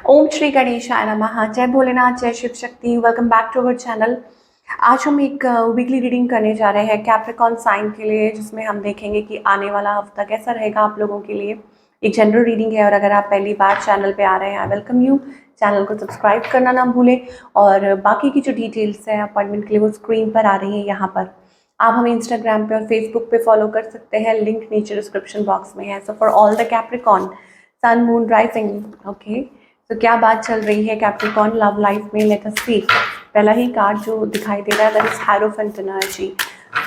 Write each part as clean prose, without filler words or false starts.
ओम श्री गणेशाय नमः। जय भोलेनाथ, जय Shiv Shakti. Welcome back to our channel. आज हम एक वीकली रीडिंग करने जा रहे हैं कैप्रिकॉर्न साइन के लिए, जिसमें हम देखेंगे कि आने वाला हफ्ता कैसा रहेगा आप लोगों के लिए। एक जनरल रीडिंग है और अगर आप पहली बार चैनल पे आ रहे हैं, आई वेलकम यू। चैनल को सब्सक्राइब करना ना भूलें और बाकी की जो डिटेल्स हैं अपॉइंटमेंट के लिए वो स्क्रीन पर आ रही है यहाँ पर। आप हमें इंस्टाग्राम पे और फेसबुक पे फॉलो कर सकते हैं, लिंक नीचे डिस्क्रिप्शन बॉक्स में है। So for all the Capricorn sun moon rising, okay, तो क्या बात चल रही है कैप्रिकॉर्न लव लाइफ में, लेट अस सी। पहला ही कार्ड जो दिखाई दे रहा है दैट इज हायरोफेंट एनर्जी।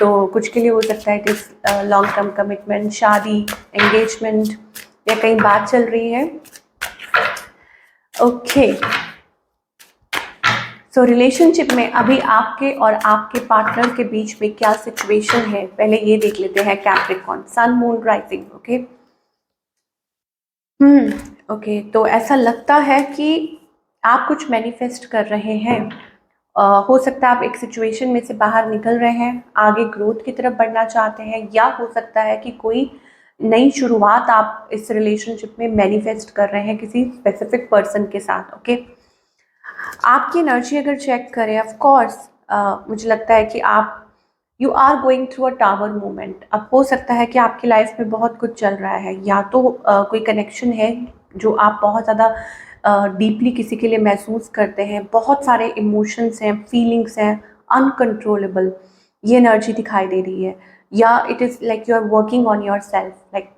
तो कुछ के लिए हो सकता है it is long term commitment, शादी, एंगेजमेंट या कहीं बात चल रही है। ओके, सो रिलेशनशिप में अभी आपके और आपके पार्टनर के बीच में क्या सिचुएशन है, पहले ये देख लेते हैं Capricorn sun moon rising. Okay, okay, तो ऐसा लगता है कि आप कुछ मैनिफेस्ट कर रहे हैं। हो सकता है आप एक सिचुएशन में से बाहर निकल रहे हैं, आगे ग्रोथ की तरफ बढ़ना चाहते हैं, या हो सकता है कि कोई नई शुरुआत आप इस रिलेशनशिप में मैनिफेस्ट कर रहे हैं किसी स्पेसिफिक पर्सन के साथ। ओके, आपकी एनर्जी अगर चेक करें, ऑफ कोर्स मुझे लगता है कि आप you are going through a tower moment. अब हो सकता है कि आपकी लाइफ में बहुत कुछ चल रहा है, या तो कोई कनेक्शन है जो आप बहुत ज़्यादा डीपली किसी के लिए महसूस करते हैं, बहुत सारे इमोशंस हैं, फीलिंग्स हैं, अनकंट्रोलेबल, ये एनर्जी दिखाई दे रही है। या it is like you are working on your self, like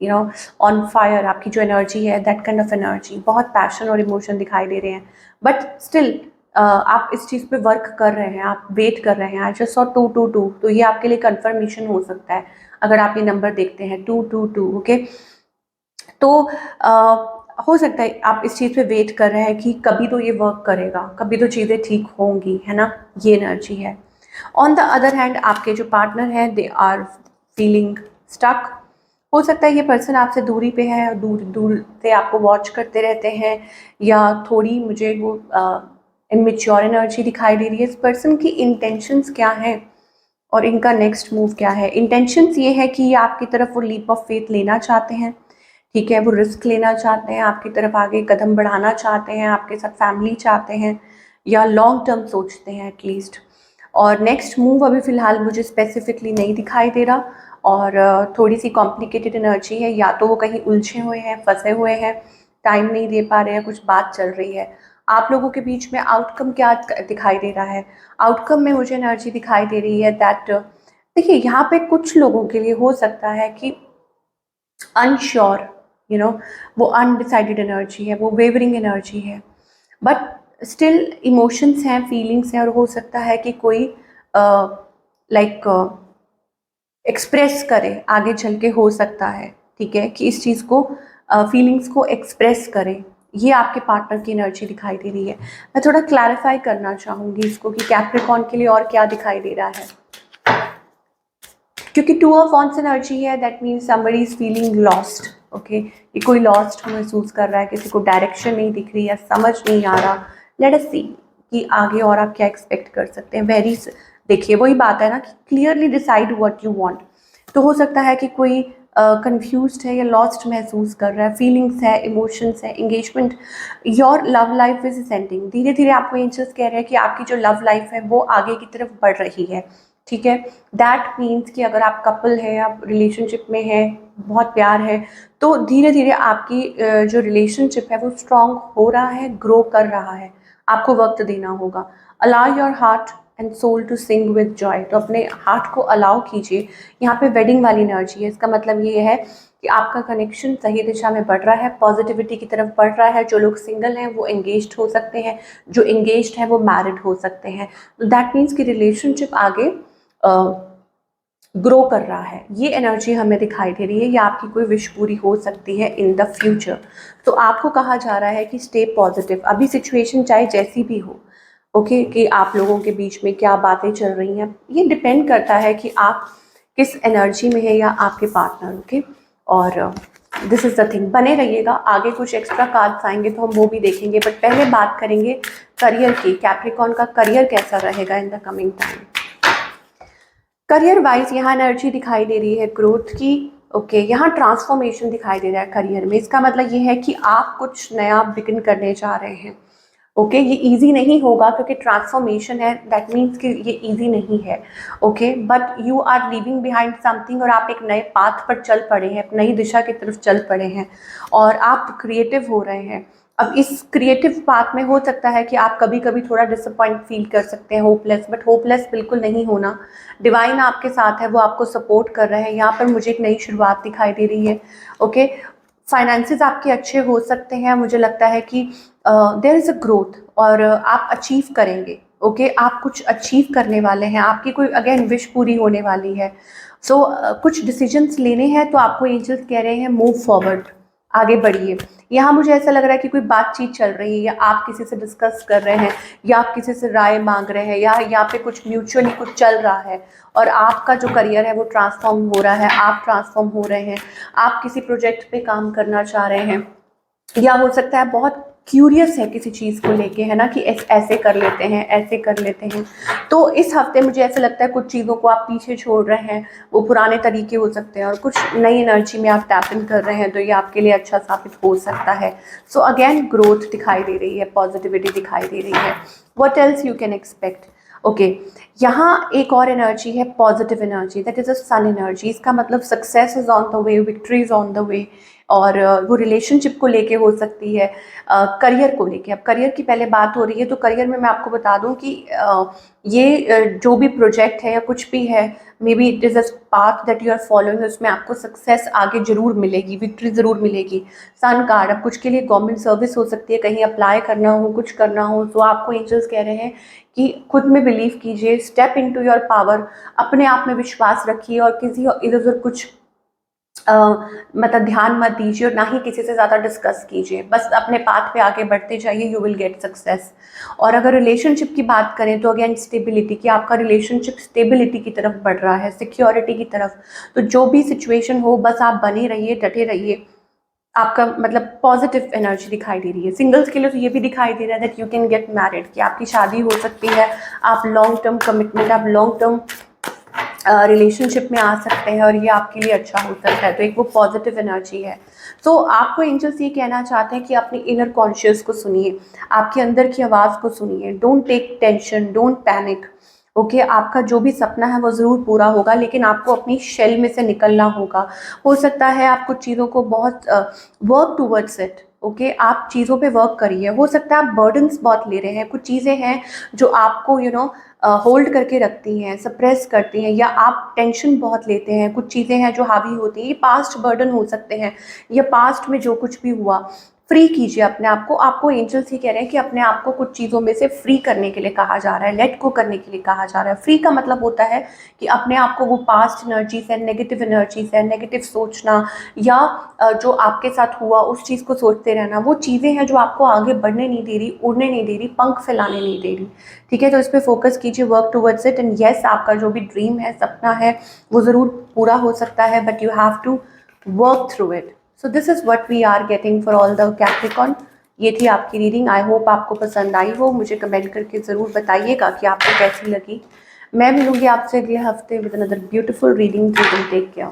you know on fire. आपकी जो एनर्जी है दैट काइंड ऑफ एनर्जी, बहुत पैशन और इमोशन दिखाई दे रहे हैं, बट स्टिल आप इस चीज़ पे वर्क कर रहे हैं, आप वेट कर रहे हैं। आई जस्ट सॉ 222, तो ये आपके लिए कंफर्मेशन हो सकता है अगर आप ये नंबर देखते हैं 222। ओके, तो हो सकता है आप इस चीज़ पे वेट कर रहे हैं कि कभी तो ये वर्क करेगा, कभी तो चीज़ें ठीक होंगी, है ना, ये एनर्जी है। ऑन द अदर हैंड आपके जो पार्टनर हैं दे आर फीलिंग स्टक। हो सकता है ये पर्सन आपसे दूरी पे है, दूर दूर से आपको वॉच करते रहते हैं, या थोड़ी मुझे वो इमेच्योर एनर्जी दिखाई दे रही है। इस पर्सन की इंटेंशंस क्या हैं और इनका नेक्स्ट मूव क्या है। इंटेंशंस ये है कि ये आपकी तरफ वो लीप ऑफ फेथ लेना चाहते हैं, ठीक है, वो रिस्क लेना चाहते हैं, आपकी तरफ आगे कदम बढ़ाना चाहते हैं, आपके साथ फैमिली चाहते हैं, या लॉन्ग टर्म सोचते हैं एटलीस्ट। और नेक्स्ट मूव अभी फ़िलहाल मुझे स्पेसिफिकली नहीं दिखाई दे रहा, और थोड़ी सी कॉम्प्लिकेटेड एनर्जी है, या तो वो कहीं उलझे हुए हैं, फंसे हुए हैं, टाइम नहीं दे पा रहे हैं, कुछ बात चल रही है। आप लोगों के बीच में आउटकम क्या दिखाई दे रहा है? आउटकम में मुझे एनर्जी दिखाई दे रही है दैट, देखिए यहाँ पे कुछ लोगों के लिए हो सकता है कि अनश्योर, यू नो, वो अनडिसाइडेड एनर्जी है, वो वेवरिंग एनर्जी है, बट स्टिल इमोशंस हैं, फीलिंग्स हैं, और हो सकता है कि कोई लाइक एक्सप्रेस करे आगे चल के, हो सकता है, ठीक है, कि इस चीज़ को फीलिंग्स को एक्सप्रेस करे। ये आपके पार्टनर की एनर्जी दिखाई दे रही है। मैं थोड़ा क्लैरिफाई करना चाहूँगी इसको कि कैप्रिकॉर्न के लिए और क्या दिखाई दे रहा है, क्योंकि टू ऑफ वॉन्ट्स एनर्जी है, that means somebody is feeling lost. Okay, ये कोई लॉस्ट महसूस कर रहा है, किसी को डायरेक्शन नहीं दिख रही है, समझ नहीं आ रहा। लेट अस सी कि आगे और आप क्या एक्सपेक्ट कर सकते हैं। वेरी, देखिए वही बात है ना कि clearly decide what you want. तो हो सकता है कि कोई कंफ्यूज्ड है या लॉस्ट महसूस कर रहा है, फीलिंग्स है, इमोशंस है, engagement, your love life is ascending. धीरे धीरे आपको एंजल्स कह रहे हैं कि आपकी जो लव लाइफ है वो आगे की तरफ बढ़ रही है, ठीक है। दैट मीन्स कि अगर आप कपल है, आप रिलेशनशिप में है, बहुत प्यार है, तो धीरे धीरे आपकी जो रिलेशनशिप है वो स्ट्रांग हो रहा है, ग्रो कर रहा है। आपको वक्त देना होगा। Allow your heart and soul to sing with joy, तो अपने हार्ट को अलाउ कीजिए। यहाँ पे वेडिंग वाली एनर्जी है, इसका मतलब ये है कि आपका कनेक्शन सही दिशा में बढ़ रहा है, पॉजिटिविटी की तरफ बढ़ रहा है। जो लोग सिंगल हैं वो एंगेज्ड हो सकते हैं, जो एंगेज्ड हैं वो मैरिड हो सकते हैं। तो दैट मीन्स कि रिलेशनशिप आगे ग्रो कर रहा है। ये एनर्जी हमें दिखाई दे रही है, या आपकी कोई विश पूरी हो सकती है इन द फ्यूचर। तो आपको कहा जा रहा है कि स्टे पॉजिटिव, अभी सिचुएशन चाहे जैसी भी हो, ओके, कि आप लोगों के बीच में क्या बातें चल रही हैं, ये डिपेंड करता है कि आप किस एनर्जी में है या आपके पार्टनर। ओके, और दिस इज़ द थिंग, बने रहिएगा। आगे कुछ एक्स्ट्रा कार्ड्स आएंगे तो हम वो भी देखेंगे, बट पहले बात करेंगे करियर की। कैप्रिकॉर्न का करियर कैसा रहेगा in the coming time. Career wise यहाँ एनर्जी दिखाई दे रही है ग्रोथ की, ओके, यहाँ ट्रांसफॉर्मेशन दिखाई दे रहा है करियर में। इसका मतलब ये है कि आप कुछ नया बिगिन करने जा रहे हैं। ओके, ये इजी नहीं होगा क्योंकि ट्रांसफॉर्मेशन है, दैट मीन्स कि ये इजी नहीं है। Okay, but you are leaving behind something और आप एक नए पाथ पर चल पड़े हैं, एक नई दिशा की तरफ चल पड़े हैं और आप क्रिएटिव हो रहे हैं। अब इस क्रिएटिव पाथ में हो सकता है कि आप कभी कभी थोड़ा डिसअपॉइंट फील कर सकते हैं, होपलेस, बट होपलेस बिल्कुल नहीं होना। डिवाइन आपके साथ है, वो आपको सपोर्ट कर रहे हैं। यहाँ पर मुझे एक नई शुरुआत दिखाई दे रही है। ओके, फाइनेंसेस आपके अच्छे हो सकते हैं। मुझे लगता है कि देयर इज़ अ ग्रोथ और आप अचीव करेंगे। ओके, आप कुछ अचीव करने वाले हैं, आपकी कोई अगेन विश पूरी होने वाली है। सो कुछ डिसीजंस लेने हैं तो आपको एंजल्स कह रहे हैं मूव फॉरवर्ड, आगे बढ़िए। यहाँ मुझे ऐसा लग रहा है कि कोई बातचीत चल रही है या आप किसी से डिस्कस कर रहे हैं या आप किसी से राय मांग रहे हैं या यहाँ पे कुछ म्यूचुअली कुछ चल रहा है और आपका जो करियर है वो ट्रांसफॉर्म हो रहा है, आप ट्रांसफॉर्म हो रहे हैं, आप किसी प्रोजेक्ट पे काम करना चाह रहे हैं या हो सकता है बहुत क्यूरियस है किसी चीज़ को लेके, है ना, कि ऐसे कर लेते हैं, ऐसे कर लेते हैं। तो इस हफ्ते मुझे ऐसा लगता है कुछ चीज़ों को आप पीछे छोड़ रहे हैं, वो पुराने तरीके हो सकते हैं और कुछ नई एनर्जी में आप टैप इन कर रहे हैं, तो ये आपके लिए अच्छा साबित हो सकता है। सो अगेन ग्रोथ दिखाई दे रही है, पॉजिटिविटी दिखाई दे रही है। What else you can expect. Okay, यहाँ एक और एनर्जी है positive energy, that is a sun energy. इसका मतलब success is on the way, victory is on the way. और वो रिलेशनशिप को लेके हो सकती है, करियर को लेके। अब करियर की पहले बात हो रही है तो करियर में मैं आपको बता दूं कि ये जो भी प्रोजेक्ट है या कुछ भी है, maybe it is a path that you are following, उसमें आपको सक्सेस आगे जरूर मिलेगी, विक्ट्री ज़रूर मिलेगी। सन कार्ड, अब कुछ के लिए गवर्नमेंट सर्विस हो सकती है, कहीं अप्लाई करना हो, कुछ करना हो, तो आपको एंजल्स कह रहे हैं कि खुद में बिलीव कीजिए, स्टेप इनटू योर पावर, अपने आप में विश्वास रखिए और किसी इधर उधर कुछ मतलब ध्यान मत दीजिए और ना ही किसी से ज़्यादा डिस्कस कीजिए, बस अपने पाथ पे आगे बढ़ते जाइए, यू विल गेट सक्सेस। और अगर रिलेशनशिप की बात करें तो अगेन स्टेबिलिटी, कि आपका रिलेशनशिप स्टेबिलिटी की तरफ बढ़ रहा है, सिक्योरिटी की तरफ। तो जो भी सिचुएशन हो बस आप बने रहिए, डटे रहिए। आपका मतलब पॉजिटिव एनर्जी दिखाई दे रही है। सिंगल्स के लिए तो ये भी दिखाई दे रहा है that you can get married, कि आपकी शादी हो सकती है, आप लॉन्ग टर्म कमिटमेंट, आप लॉन्ग टर्म रिलेशनशिप में आ सकते हैं और ये आपके लिए अच्छा हो सकता है। तो एक वो पॉजिटिव एनर्जी है। तो आपको एंजल्स ये कहना चाहते हैं कि अपनी इनर कॉन्शियस को सुनिए, आपके अंदर की आवाज़ को सुनिए। Don't take tension, don't panic. Okay, आपका जो भी सपना है वो ज़रूर पूरा होगा, लेकिन आपको अपनी शेल में से निकलना होगा। हो सकता है आप कुछ चीज़ों को बहुत वर्क टूवर्ड्स इट। ओके, आप चीज़ों पे वर्क करिए। हो सकता है आप बर्डन्स बहुत ले रहे हैं, कुछ चीज़ें हैं जो आपको होल्ड करके रखती हैं, सप्रेस करती हैं, या आप टेंशन बहुत लेते हैं, कुछ चीज़ें हैं जो हावी होती हैं। ये पास्ट बर्डन हो सकते हैं या पास्ट में जो कुछ भी हुआ। फ्री कीजिए अपने आप को। आपको एंजल्स ही कह रहे हैं कि अपने आप को कुछ चीज़ों में से फ्री करने के लिए कहा जा रहा है, लेट गो करने के लिए कहा जा रहा है। फ्री का मतलब होता है कि अपने आप को वो पास्ट एनर्जीज है, नेगेटिव एनर्जीज है, नेगेटिव सोचना या जो आपके साथ हुआ उस चीज़ को सोचते रहना, वो चीज़ें हैं जो आपको आगे बढ़ने नहीं दे रही, उड़ने नहीं दे रही, पंख फैलाने नहीं दे रही। ठीक है, तो इस पर फोकस कीजिए, work towards it, and yes, आपका जो भी ड्रीम है, सपना है, वो ज़रूर पूरा हो सकता है, but you have to work through it. So this is what we are getting for all the Capricorn. ये थी आपकी रीडिंग। आई होप आपको पसंद आई हो। मुझे कमेंट करके ज़रूर बताइएगा कि आपको कैसी लगी। मैं मिलूंगी आपसे अगले हफ्ते with another beautiful reading. Take care.